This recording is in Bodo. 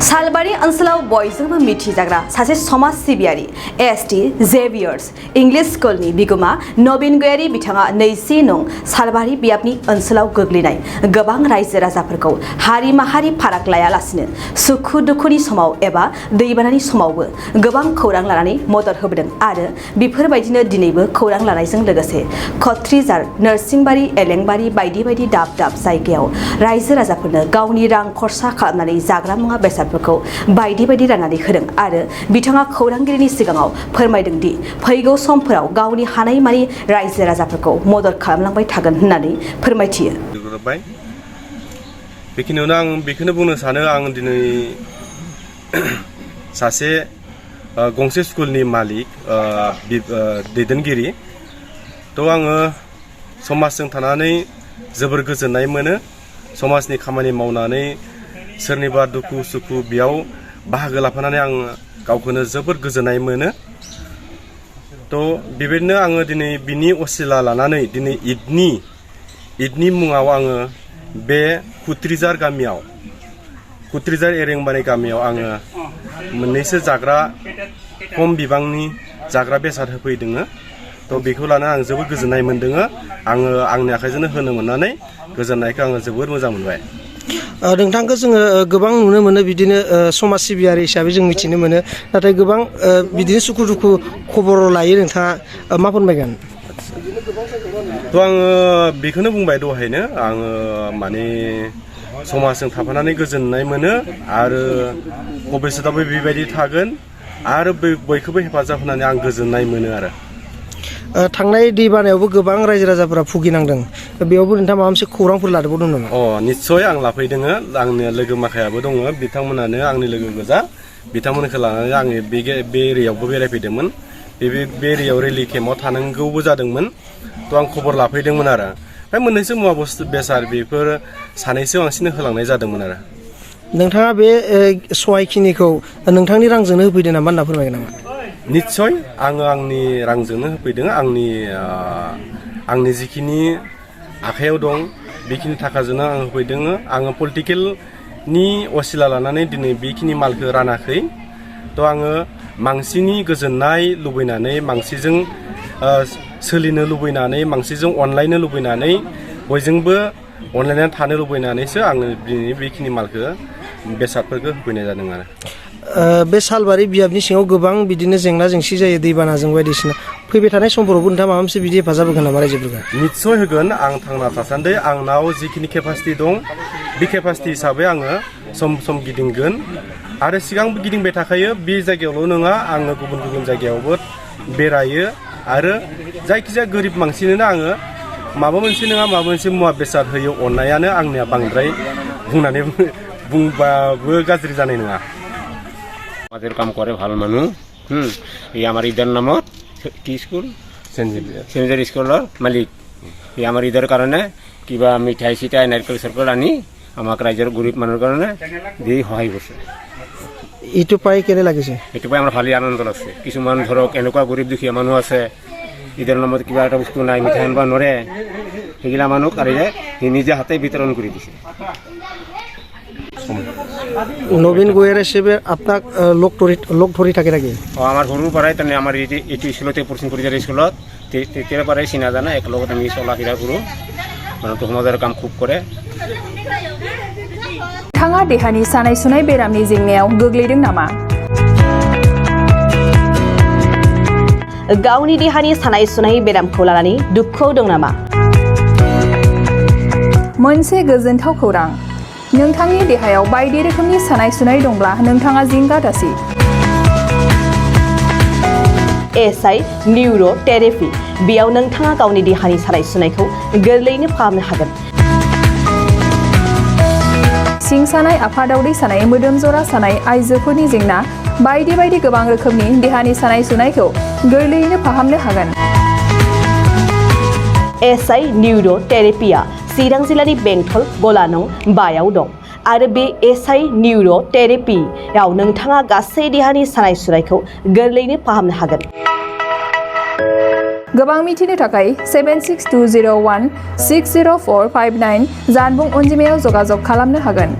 सालबारि ओनसोलाव बयजोंबो मिथिजाग्रा सासे समाज सिबियारि एसटी जेवियर्स इंलिश स्कुलनि बिगोमा नवीन गयारी बिथाङा 20 नं सालबारि बियाबनि ओनसोलाव गोग्लैनाय गोबां रायजो राजाफोरखौ हारि माहारि फाराग लायालासिनो सुखु दुखुनि समाव एबा दैबानानि समावबो गोबां खौरां लानानै मदद होबोदों आरो बेफोरबायदिनो दिनैबो खौरां लानायजों लोगोसे खत्रिजार नरसिंबारि एलेंबारि बायदि बायदि दाब दाब जायगायाव रायजो राजाफोरनो गावनि रां खरसा खालामनानै जाग्रा मुवा बेसादफोरखौ बायदि बायदि राननानै होदों आरो बिथाङा खौरांगिरिनि सिगाङाव फोरमायदों दि फैगौ समफोराव गावनि हानायमानि रायजो राजाफोरखौ मदद खालामलांबाय थागोन होननानै फोरमायथियो। बेखिनियावनो आं बेखौनो बुंनो सानो आं दिनै सासे गंसे स्कुलनि मालिक दैदेनगिरि थ' आङो समाजजों थानानै जोबोर गोजोननाय मोनो समाजनि खामानि मावनानै सोरनिबा दुखु सुखु बेयाव बाहागो लाफानानै आं गावखौनो जोबोर गोजोननाय मोनो थ' बेबायदिनो आङो दिनै बिनि असिला लानानै दिनै ईदनि मुङाव आङो बे कुत्रिजार गामियाव कुत्रिजार एरेंबारि गामियाव आङो मोननैसो जाग्रा खम बिबांनि जाग्रा बेसाद होफैदों थ' बेखौ लानानै आं जोबोद गोजोननाय मोनदों आङो आंनि आखाइजोंनो होनो मोननानै गोजोननायखौ आङो जोबोद मोजां मोनबाय। नोंथांखौ जोङो गोबां नुनो मोनो बिदिनो समाज सिबियारि हिसाबै जों मिथिनो मोनो नाथाय गोबां बिदिनो सुखु दुखु खबर लायो नोंथाङा मा फोरमायगोन? थ' आङो बेखौनो बुंबाय दहायनो आङो माने समाजजों थाफानानै गोजोननाय मोनो आरो भबिष्यतावबो बेबायदि थागोन आरो बयखौबो हेफाजाब होनानै आं गोजोननाय मोनो आरो। थांनाय दैबानायावबो गोबां रायजो राजाफोरा भुगिनांदों बेयावबो नोंथाङा माबा मोनसे खौरांफोर लादोंबावदों नामा? निस्सय आं लाफैदों आंनि लोगो माखायाबो दङ बिथांमोनानो आंनि लोगो गोजा बिथांमोनखौ लानानै आङो बे एरियायावबो बेरायफैदोंमोन बे एरियायाव रेलि केम्पआव थानांगौबो जादोंमोन थ' आं खबर लाफैदोंमोन आरो ओमफ्राय मोननैसो मुवा बेसाद बेफोर सानैसो बांसिन होलांनाय जादोंमोन आरो। नोंथाङा बे सहायखिनिखौ नोंथांनि रांजोंनो होफैदों नामा होनना फोरमायगोन नामा? निस्सय आङो आंनि रांजोंनो होफैदों आंनि जिखिनि आखाइयाव दं बेखिनि थाखाजोंनो आं होफैदों आङो पलिटिकेलनि असिला लानानै दिनै बेखिनि मालखौ रानाखै थ' आङो मानसिनि गोजोननाय लुबैनानै मानसिजों सोलिनो लुबैनानै मानसिजों अनलायनो लुबैनानै बयजोंबो अनलायनानै थानो लुबैनानैसो आङो दिनै बेखिनि मालखौ बेसादफोरखौ होफैनाय जादों आरो। बे सालबारि बियाबनि सिङाव गोबां बिदिनो जेंना जेंसि जायो दैबानाजों बायदिसिना फैबाय थानाय समफोरावबो नोंथाङा माबा मोनसे बिदि हेफाजाब होगोन नामा रायजोफोरखौ? निस्सय होगोन आं थांना थासान्दि आंनाव जिखिनि केपासिटि दं बे केपासिटि हिसाबै आङो सम सम गिदिंगोन आरो सिगांबो गिदिंबाय थाखायो बे जायगायावल' नङा आङो गुबुन गुबुन जायगायावबो बेरायो आरो जायखिजाया गोरिब मानसिनोनो आङो माबा मोनसे नङा माबा मोनसे मुवा बेसाद होयो अननायानो आंनिया बांद्राय बुंनानै बुंबाबो गाज्रि जानाय नङा। আমাদের কাম করে ভালো মানুষ এই আমার ঈদের নামত কি স্কুল সেঞ্জার স্কুলের মালিক এই আমার ঈদের কারণে কিবা মিঠাই চিঠাই নারকেল চাৰকেল আনি আমাক ৰাইজৰ গৰীব মানুহৰ কাৰণে দি সহায় কৰিছে। এইটো পাই কেনে লাগিছে? এইটো পাই আমাৰ ভালেই আনন্দ লাগছে। কিছুমান ধৰক এনেকুৱা গৰীব দুখীয়া মানুহ আছে ঈদের নামত কিবা এটা বস্তু নাই মিঠাই আনিব নোৱাৰে সেইগিলা মানুহক ৰাইজে নিজে হাতে বিতৰণ কৰি দিছে। নবীন গোয়ের হিসেবে আপনার লোক ধরি থাকে নাকি? আমার সৰুৰ পৰাই তাৰমানে আমাৰ এইটো স্কুলতে পঢ়িছিল কুত্ৰিজাৰ স্কুলত তেতিয়াৰ পৰাই চিনা জানা একেলগত আমি চলা ফিৰা কৰোঁ মানুহটো সমাজৰ কাম খুব কৰে। नोंथाङा देहानि सानाय सुनाय बेरामनि जेंनायाव गोग्लैदों नामा? गावनि देहानि सानाय सुनाय बेरामखौ लानानै दुखुआव दं नामा? मोनसे गोजोनथाव खौरां नोंथांनि देहायाव बायदि रोखोमनि सानाय सुनाय दंब्ला नोंथाङा जिंगा दासि एसआइ निउर' थेरापि बेयाव नोंथाङा गावनि देहानि सानाय सुनायखौ गोरलैयैनो फाहामनो हागोन। सिं सानाय आफादावदै सानाय मोदोम जरा सानाय आइजोफोरनि जेंना बायदि बायदि गोबां रोखोमनि देहानि सानाय सुनायखौ गोरलैयैनो फाहामनो हागोन। एसआइ निउर' थेरापिया चिरां जिल्लानि बेंटल गलानं बायाव दं आरो बे एसआइ निउर' थेरापियाव नोंथाङा गासै देहानि सानाय सुनायखौ गोरलैयैनो फाहामनो हागोन। गोबां मिथिनो थाखाय 7620160459 जानबुं अनजिमायाव जगाजग खालामनो हागोन।